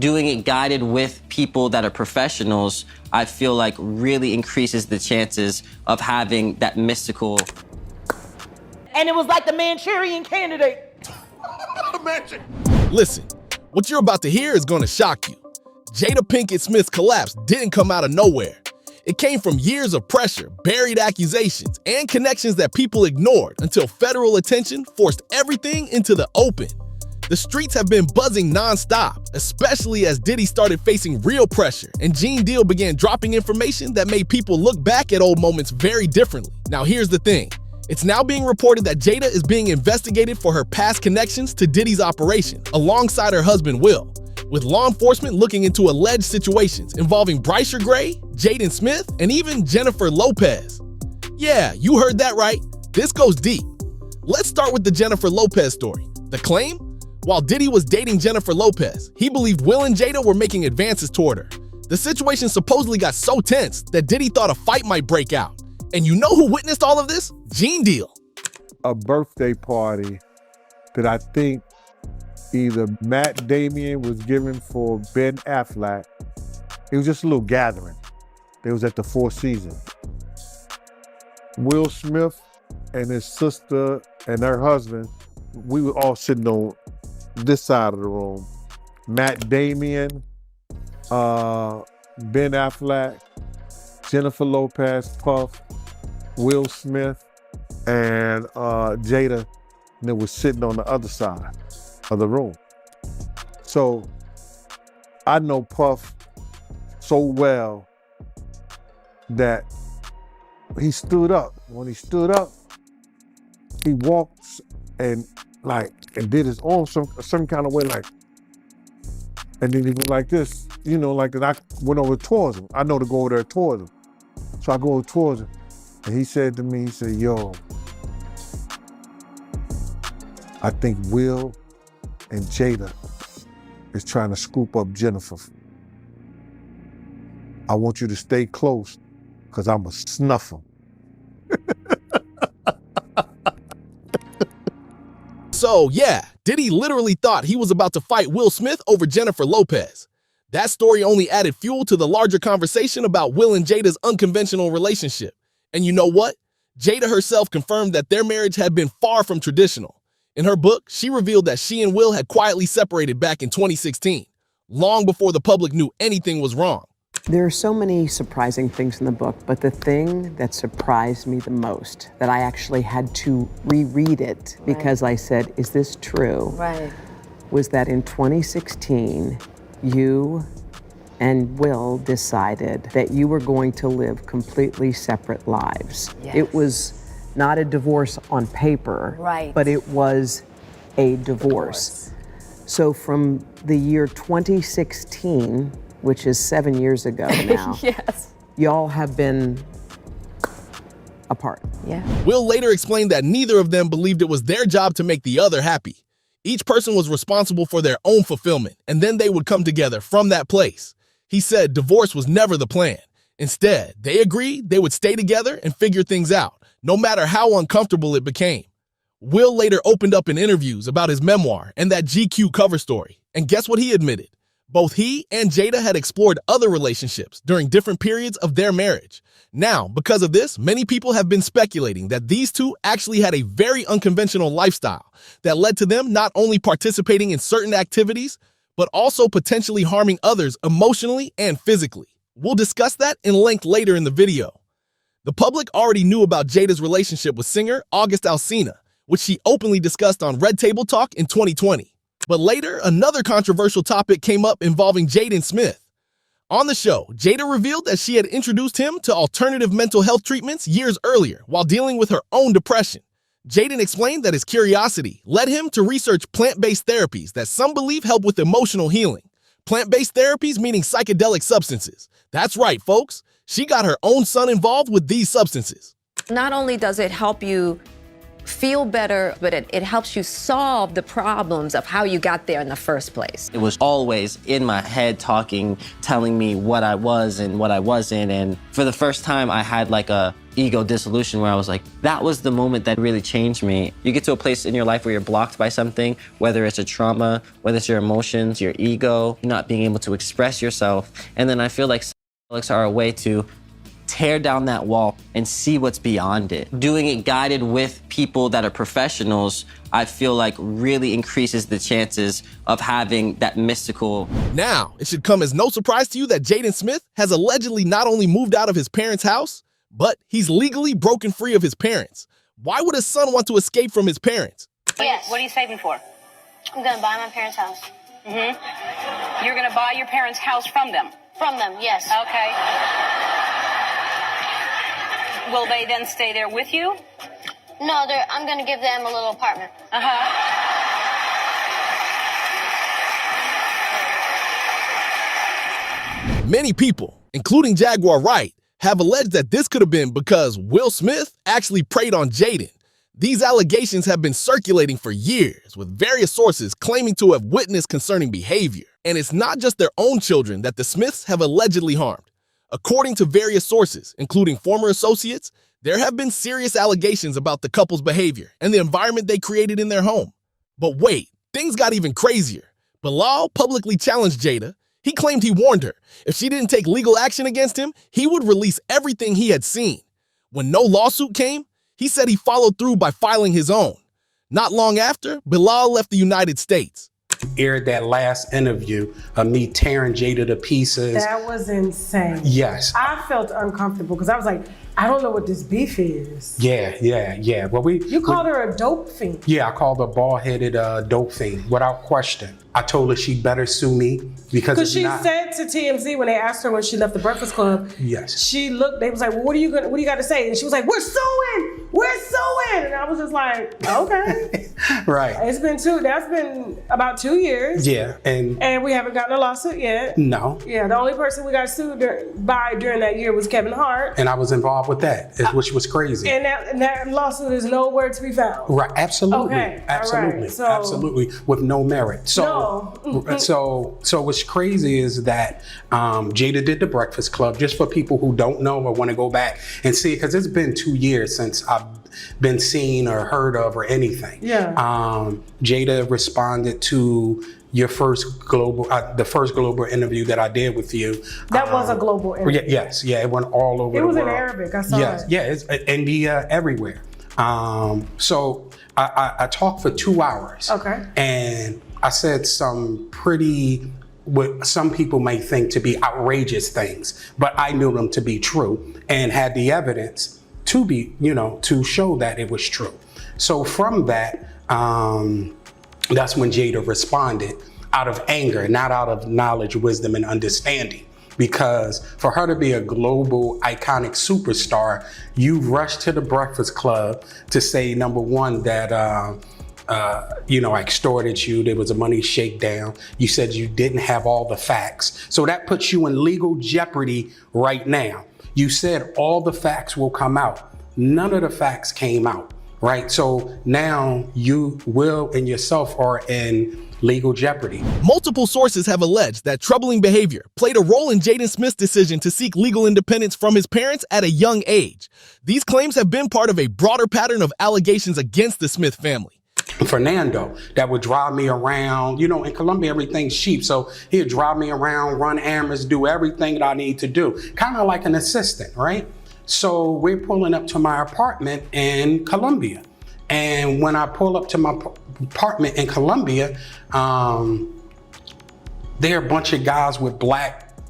Doing it guided with people that are professionals, I feel like really increases the chances of having that mystical. And it was like the Manchurian Candidate. Listen, what you're about to hear is gonna shock you. Jada Pinkett Smith's collapse didn't come out of nowhere. It came from years of pressure, buried accusations, and connections that people ignored until federal attention forced everything into the open. The streets have been buzzing nonstop, especially as Diddy started facing real pressure and Gene Deal began dropping information that made people look back at old moments very differently. Now here's the thing. It's now being reported that Jada is being investigated for her past connections to Diddy's operation, alongside her husband Will, with law enforcement looking into alleged situations involving Bryshere Gray, Jaden Smith, and even Jennifer Lopez. Yeah, you heard that right. This goes deep. Let's start with the Jennifer Lopez story. The claim? While Diddy was dating Jennifer Lopez, he believed Will and Jada were making advances toward her. The situation supposedly got so tense that Diddy thought a fight might break out. And you know who witnessed all of this? Gene Deal. A birthday party that I think either Matt Damon was giving for Ben Affleck. It was just a little gathering. It was at the Four Seasons. Will Smith and his sister and her husband, we were all sitting on this side of the room. Matt Damon, Ben Affleck, Jennifer Lopez, Puff, Will Smith, and Jada, and it was sitting on the other side of the room. So I know Puff so well that he stood up. When he stood up, he walked and did his arm some kind of way, like, and then he went like this, you know, like, and I went over towards him. I know to go over there towards him. So I go over towards him, and he said to me, he said, yo, I think Will and Jada is trying to scoop up Jennifer. I want you to stay close, because I'm going to snuff him. So yeah, Diddy literally thought he was about to fight Will Smith over Jennifer Lopez. That story only added fuel to the larger conversation about Will and Jada's unconventional relationship. And you know what? Jada herself confirmed that their marriage had been far from traditional. In her book, she revealed that she and Will had quietly separated back in 2016, long before the public knew anything was wrong. There are so many surprising things in the book, but the thing that surprised me the most, that I actually had to reread it because I said, is this true? Right. Was that in 2016, you and Will decided that you were going to live completely separate lives. Yes. It was not a divorce on paper, Right. but it was a divorce. So from the year 2016, which is 7 years ago now, Yes. y'all have been apart. Yeah. Will later explained that neither of them believed it was their job to make the other happy. Each person was responsible for their own fulfillment, and then they would come together from that place. He said divorce was never the plan. Instead, they agreed they would stay together and figure things out, no matter how uncomfortable it became. Will later opened up in interviews about his memoir and that GQ cover story. And guess what he admitted? Both he and Jada had explored other relationships during different periods of their marriage. Now, because of this, many people have been speculating that these two actually had a very unconventional lifestyle that led to them not only participating in certain activities, but also potentially harming others emotionally and physically. We'll discuss that in length later in the video. The public already knew about Jada's relationship with singer August Alsina, which she openly discussed on Red Table Talk in 2020. But later, another controversial topic came up involving Jaden Smith. On the show, Jada revealed that she had introduced him to alternative mental health treatments years earlier while dealing with her own depression. Jaden explained that his curiosity led him to research plant-based therapies that some believe help with emotional healing. Plant-based therapies meaning psychedelic substances. That's right, folks. She got her own son involved with these substances. Not only does it help you feel better, but it helps you solve the problems of how you got there in the first place. It was always in my head talking, telling me what I was and what I wasn't. And for the first time, I had like a ego dissolution where I was like, that was the moment that really changed me. You get to a place in your life where you're blocked by something, whether it's a trauma, whether it's your emotions, your ego, not being able to express yourself. And then I feel like psychedelics are a way to tear down that wall and see what's beyond it. Doing it guided with people that are professionals, I feel like really increases the chances of having that mystical. Now, it should come as no surprise to you that Jaden Smith has allegedly not only moved out of his parents' house, but he's legally broken free of his parents. Why would his son want to escape from his parents? Yes. What are you saving for? I'm gonna buy my parents' house. Mm-hmm. You're gonna buy your parents' house from them? From them, yes. Okay. Will they then stay there with you? No, I'm gonna give them a little apartment. Many people, including Jaguar Wright, have alleged that this could have been because Will Smith actually preyed on Jaden. These allegations have been circulating for years, with various sources claiming to have witnessed concerning behavior. And it's not just their own children that the Smiths have allegedly harmed. According to various sources, including former associates, there have been serious allegations about the couple's behavior and the environment they created in their home. But wait, things got even crazier. Bilal publicly challenged Jada. He claimed he warned her. If she didn't take legal action against him, he would release everything he had seen. When no lawsuit came, he said he followed through by filing his own. Not long after, Bilal left the United States. Aired that last interview of me tearing Jada to pieces. That was insane. Yes. I felt uncomfortable because I was like, I don't know what this beef is. Yeah. Well, You called her a dope fiend. Yeah, I called her bald-headed dope fiend, without question. I told her she better sue me because she said to TMZ when they asked her when she left the Breakfast Club. Yes. She looked. They was like, well, what do you got to say? And she was like, we're suing. And I was just like, okay. Right. That's been about 2 years. Yeah, and we haven't gotten a lawsuit yet. No. Yeah, the only person we got sued by during that year was Kevin Hart. And I was involved with that, which was crazy. And that lawsuit is nowhere to be found. Right, absolutely. Okay, absolutely. right. So, absolutely, with no merit. So what's crazy is that Jada did the Breakfast Club, just for people who don't know or want to go back and see it, because it's been 2 years since I've been seen or heard of or anything. Yeah. Jada responded to your first global, the first global interview that I did with you. That was a global interview. Yes, it went all over the world. It was in Arabic, I saw it. Yeah, it's India, everywhere. So I talked for 2 hours. Okay. And I said some pretty, what some people may think to be outrageous things, but I knew them to be true and had the evidence to be, to show that it was true. So from that, that's when Jada responded out of anger, not out of knowledge, wisdom, and understanding. Because for her to be a global iconic superstar, you rushed to the Breakfast Club to say, number one, that I extorted you. There was a money shakedown. You said you didn't have all the facts. So that puts you in legal jeopardy right now. You said all the facts will come out. None of the facts came out, right? So now you, Will, and yourself are in legal jeopardy. Multiple sources have alleged that troubling behavior played a role in Jaden Smith's decision to seek legal independence from his parents at a young age. These claims have been part of a broader pattern of allegations against the Smith family. Fernando, that would drive me around. In Colombia, everything's cheap. So he'd drive me around, run errands, do everything that I need to do. Kind of like an assistant, right? So we're pulling up to my apartment in Colombia. And when I pull up to my apartment in Colombia, there are a bunch of guys with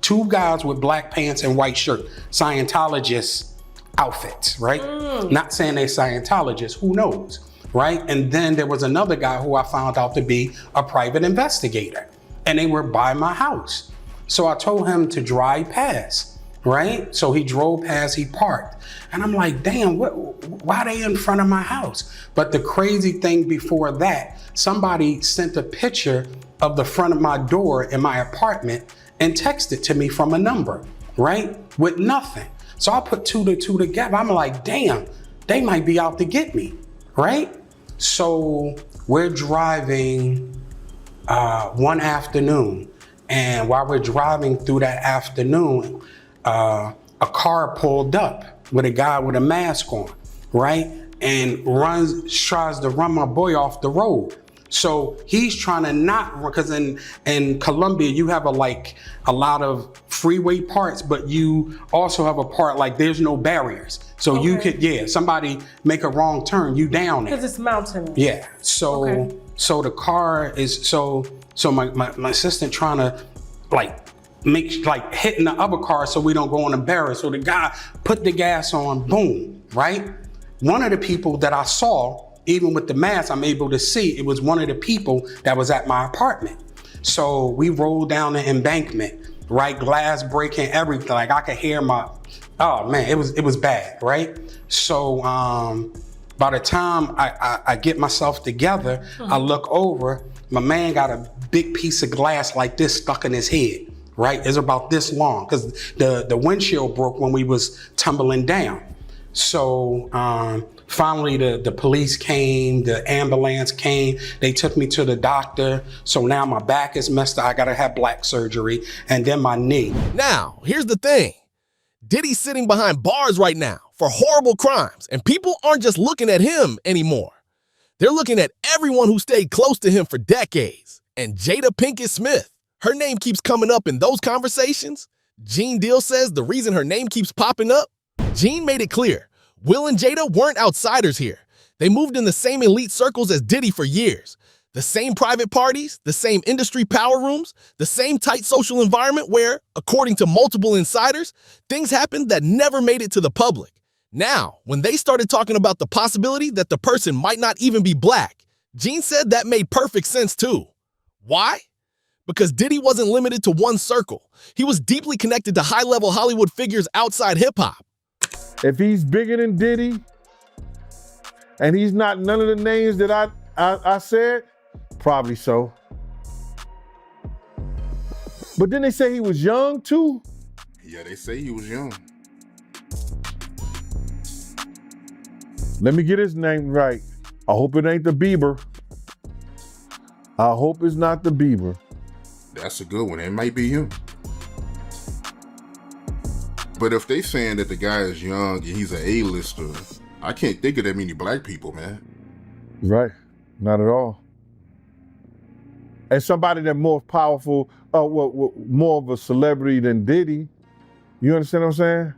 two guys with black pants and white shirt, Scientologist outfits, right? Not saying they're Scientologists, who knows? Right? And then there was another guy who I found out to be a private investigator, and they were by my house. So I told him to drive past, right? So he drove past, he parked. And I'm like, damn, why are they in front of my house? But the crazy thing before that, somebody sent a picture of the front of my door in my apartment and texted to me from a number, right? With nothing. So I put two to two together. I'm like, damn, they might be out to get me, right? So we're driving one afternoon, and while we're driving through that afternoon, a car pulled up with a guy with a mask on, right? And tries to run my boy off the road. So he's trying to not, because in Colombia, you have a lot of freeway parts, but you also have a part like there's no barriers. So you could, somebody make a wrong turn, you down there. Because it's mountainous. Yeah, so the car is, so my assistant trying to hitting the other car so we don't go on a barrier. So the guy put the gas on, boom, right? One of the people that I saw, even with the mask, I'm able to see it was one of the people that was at my apartment. So we rolled down the embankment, right? Glass breaking, everything. Like I could hear oh man, it was bad, right? So by the time I get myself together, I look over, my man got a big piece of glass like this stuck in his head, right? It's about this long, because the windshield broke when we was tumbling down. So finally the police came, the ambulance came, they took me to the doctor. So now my back is messed up, I gotta have black surgery, and then my knee. Now, here's the thing. Diddy's sitting behind bars right now for horrible crimes, and people aren't just looking at him anymore. They're looking at everyone who stayed close to him for decades. And Jada Pinkett Smith, her name keeps coming up in those conversations. Gene Deal says the reason her name keeps popping up, Gene made it clear, Will and Jada weren't outsiders here. They moved in the same elite circles as Diddy for years. The same private parties, the same industry power rooms, the same tight social environment where, according to multiple insiders, things happened that never made it to the public. Now, when they started talking about the possibility that the person might not even be black, Gene said that made perfect sense too. Why? Because Diddy wasn't limited to one circle. He was deeply connected to high-level Hollywood figures outside hip-hop. If he's bigger than Diddy, and he's not none of the names that I said, probably so. But then they say he was young too. Yeah, they say he was young. Let me get his name right. I hope it ain't the Bieber. I hope it's not the Bieber. That's a good one. It might be him. But if they saying that the guy is young and he's an A-lister, I can't think of that many black people, man. Right. Not at all. And somebody that's more powerful, more of a celebrity than Diddy. You understand what I'm saying?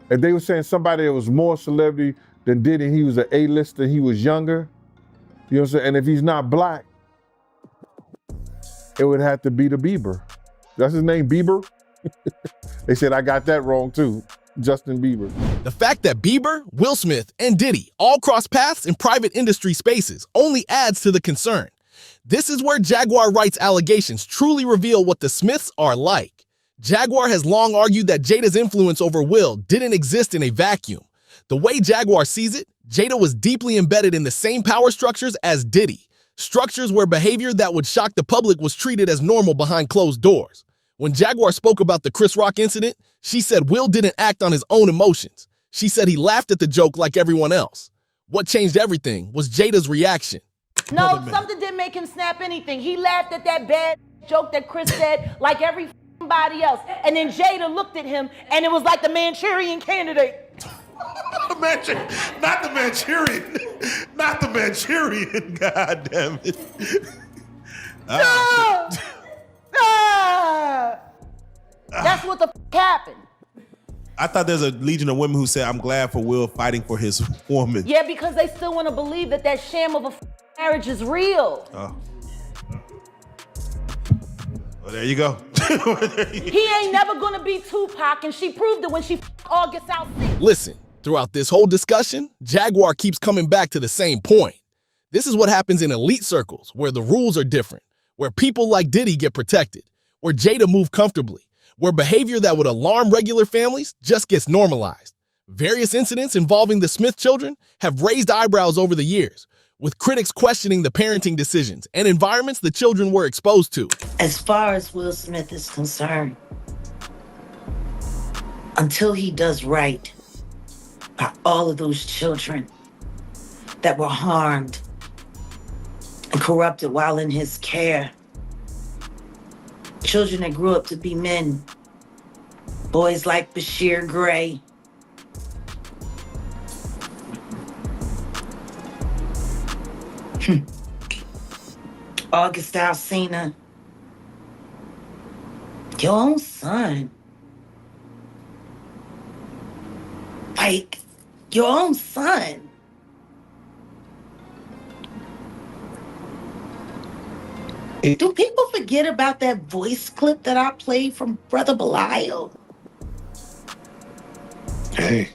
If they were saying somebody that was more celebrity than Diddy, he was an A-lister, he was younger. You know what I'm saying? And if he's not black, it would have to be the Bieber. That's his name, Bieber? They said I got that wrong too. Justin Bieber. The fact that Bieber, Will Smith, and Diddy all cross paths in private industry spaces only adds to the concern. This is where Jaguar Wright's allegations truly reveal what the Smiths are like. Jaguar has long argued that Jada's influence over Will didn't exist in a vacuum. The way Jaguar sees it, Jada was deeply embedded in the same power structures as Diddy, structures where behavior that would shock the public was treated as normal behind closed doors. When Jaguar spoke about the Chris Rock incident, she said Will didn't act on his own emotions. She said he laughed at the joke like everyone else. What changed everything was Jada's reaction. No, something didn't make him snap anything. He laughed at that bad joke that Chris said like everybody else. And then Jada looked at him and it was like the Manchurian Candidate. Not the Manchurian. Not the Manchurian, God damn it. That's what the happened. I thought there's a legion of women who said, I'm glad for Will fighting for his woman. Yeah, because they still want to believe that that sham of a marriage is real. Oh. Well, there you go. He ain't never going to be Tupac, and she proved it when she August Alsina. Listen, throughout this whole discussion, Jaguar keeps coming back to the same point. This is what happens in elite circles, where the rules are different, where people like Diddy get protected, where Jada moved comfortably, where behavior that would alarm regular families just gets normalized. Various incidents involving the Smith children have raised eyebrows over the years, with critics questioning the parenting decisions and environments the children were exposed to. As far as Will Smith is concerned, until he does right by all of those children that were harmed and corrupted while in his care, children that grew up to be men, boys like Bryshere Gray, August Alsina, your own son. Like, your own son. Do people forget about that voice clip that I played from Brother Bilal? Hey.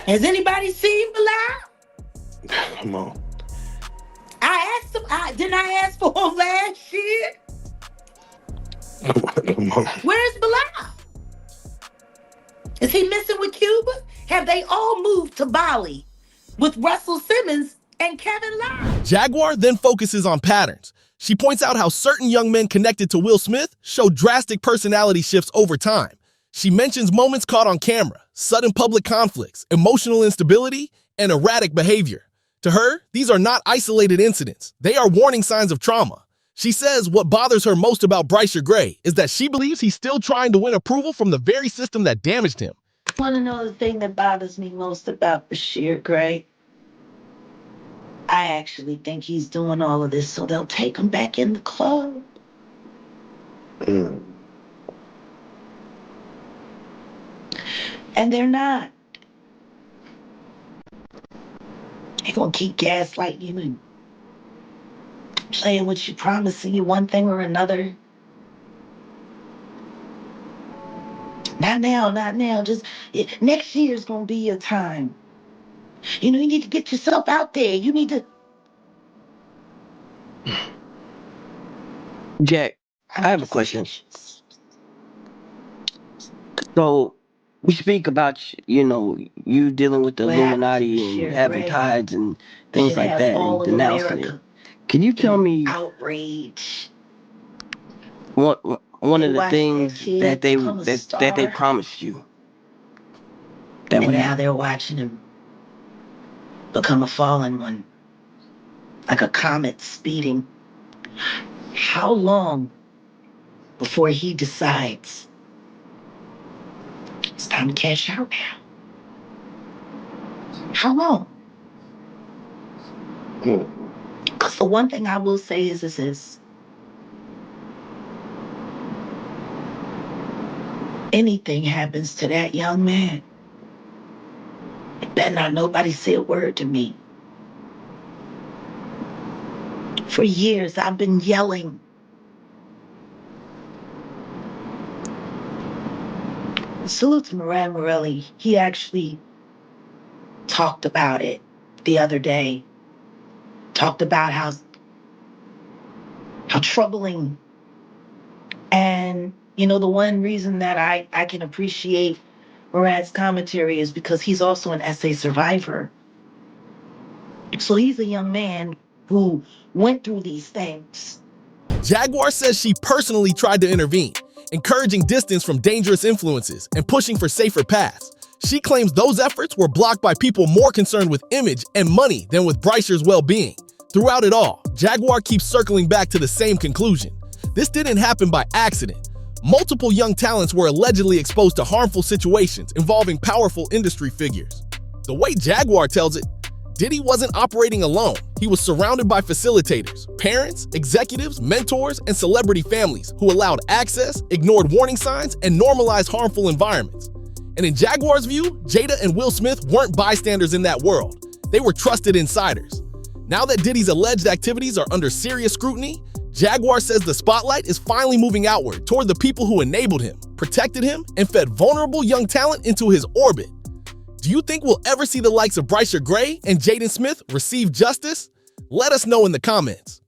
Has anybody seen Bilal? Come on. I asked him, didn't I ask for him last year? Come on. Where's Bilal? Is he missing with Cuba? Have they all moved to Bali with Russell Simmons and Kevin Love? Jaguar then focuses on patterns. She points out how certain young men connected to Will Smith show drastic personality shifts over time. She mentions moments caught on camera, sudden public conflicts, emotional instability, and erratic behavior. To her, these are not isolated incidents. They are warning signs of trauma. She says what bothers her most about Bryshere Gray is that she believes he's still trying to win approval from the very system that damaged him. Want to know the thing that bothers me most about Bryshere Gray? I actually think he's doing all of this so they'll take him back in the club. And they're not. They're gonna keep gaslighting you and playing with you, promising you one thing or another. Not now, not now. Just next year's gonna be your time. You know, you need to get yourself out there. You need to. Jack, I have a question. So, we speak about, you dealing with the Illuminati and having tides and things like that and denouncing it. Can you tell me outrage? one of the things that they promised you? And now they're watching him become a fallen one, like a comet speeding. How long before he decides it's time to cash out now? How long? Because the one thing I will say is this. Anything happens to that young man, it better not nobody say a word to me. For years, I've been yelling. Salute to Moran Morelli. He actually talked about it the other day. Talked about how troubling. And, the one reason that I can appreciate Moran's commentary is because he's also an SA survivor. So he's a young man who went through these things. Jaguar says she personally tried to intervene, encouraging distance from dangerous influences and pushing for safer paths. She claims those efforts were blocked by people more concerned with image and money than with Bryshere's well-being. Throughout it all, Jaguar keeps circling back to the same conclusion. This didn't happen by accident. Multiple young talents were allegedly exposed to harmful situations involving powerful industry figures. The way Jaguar tells it, Diddy wasn't operating alone. He was surrounded by facilitators, parents, executives, mentors, and celebrity families who allowed access, ignored warning signs, and normalized harmful environments. And in Jaguar's view, Jada and Will Smith weren't bystanders in that world. They were trusted insiders. Now that Diddy's alleged activities are under serious scrutiny, Jaguar says the spotlight is finally moving outward toward the people who enabled him, protected him, and fed vulnerable young talent into his orbit. Do you think we'll ever see the likes of Bryshere Gray and Jaden Smith receive justice? Let us know in the comments.